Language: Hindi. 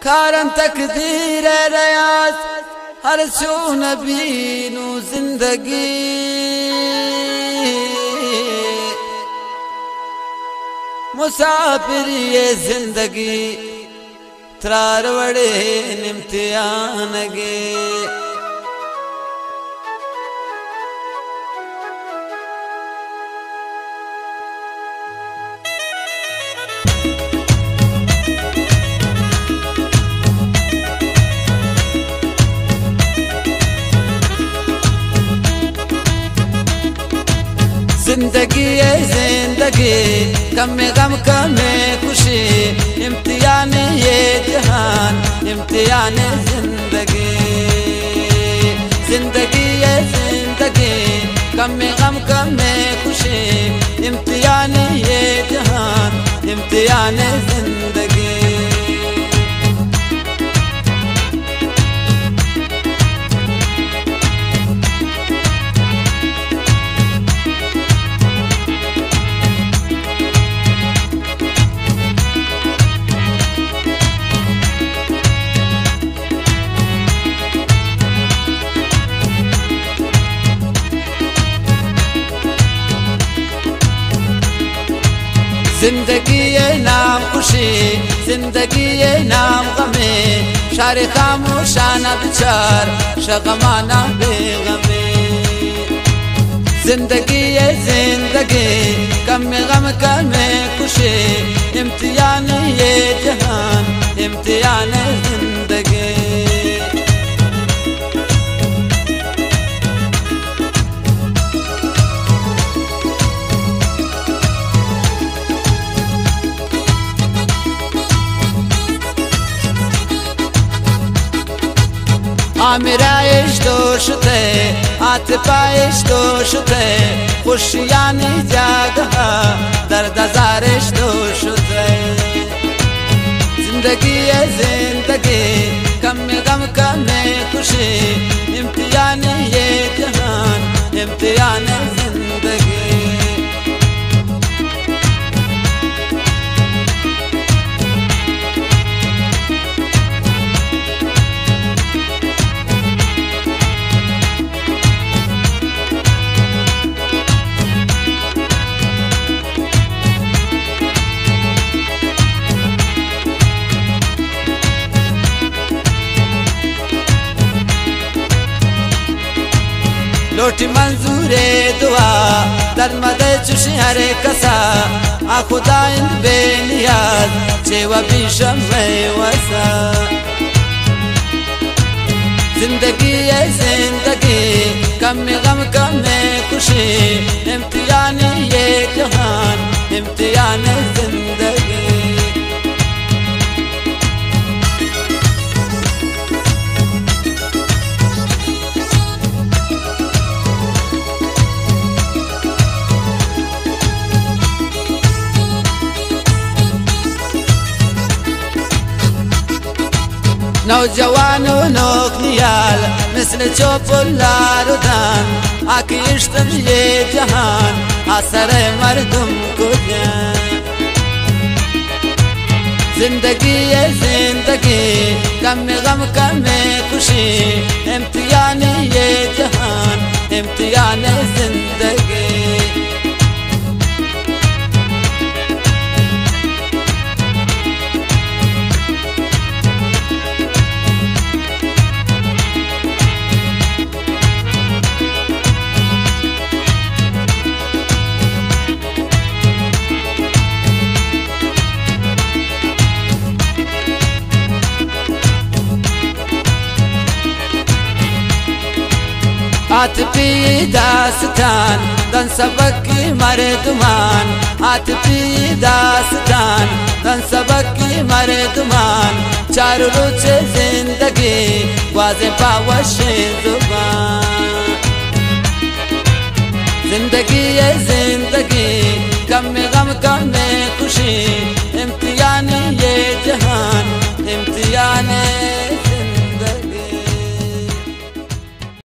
कारन तकदीर रयाज हर सो नबी नू जिंदगी मुसाफिर ये जिंदगी त्रार वड़े इम्तिहान गे जिंदगी है जिंदगी कम में गम कम में खुशी इम्तिहान ये जहान इम्तिहान जिंदगी जिंदगी है जिंदगी कम में गम कम में खुशी इम्तिहान ये जहान इम्तिहान जिंदगी जिंदगी ये नाम खुशी जिंदगी ये नाम गमे शार खामोशाना बिचार शगमाना बेगमे जिंदगी ये जिंदगी कम में गम कम में खुशी इम्तिहान ये जहान इम्तिहान जिंदगी मेरा इश्क थे हाथ पाइश दोष थे खुशियाँ नहीं जागा दर्द ज़ारिश दोष थे जिंदगी है जिंदगी कम में गम कम में खुशी इम्तिहान ये जहान इम्तिहान जिंदगी लोटी मंजूरे दुआ दर मदे चुशी हरे कसा आ खुदा इन बेनियाज चेवा बीशम में वसा जिंदगी है जिंदगी कम में गम कम में खुशी इम्तिहान ये जहान इम्तिहान जिंदगी नौजवानों नोक नियाल मिसल चोपुल्लारुदान आकी इश्तम ये जहान आसर मर्दुम को जिंदगी है जिंदगी कम में गम कम में खुशी इम्तिहान ये जहान इम्तिहान जिंदगी हाथ पी दास्तान दन सबक की मर्दमान हाथ पी दास्तान दन सबक की मर्दमान चार रोज जिंदगी वाज़े पावश जुबान जिंदगी है जिंदगी कम में गम कम में खुशी इम्तिहान ये जहान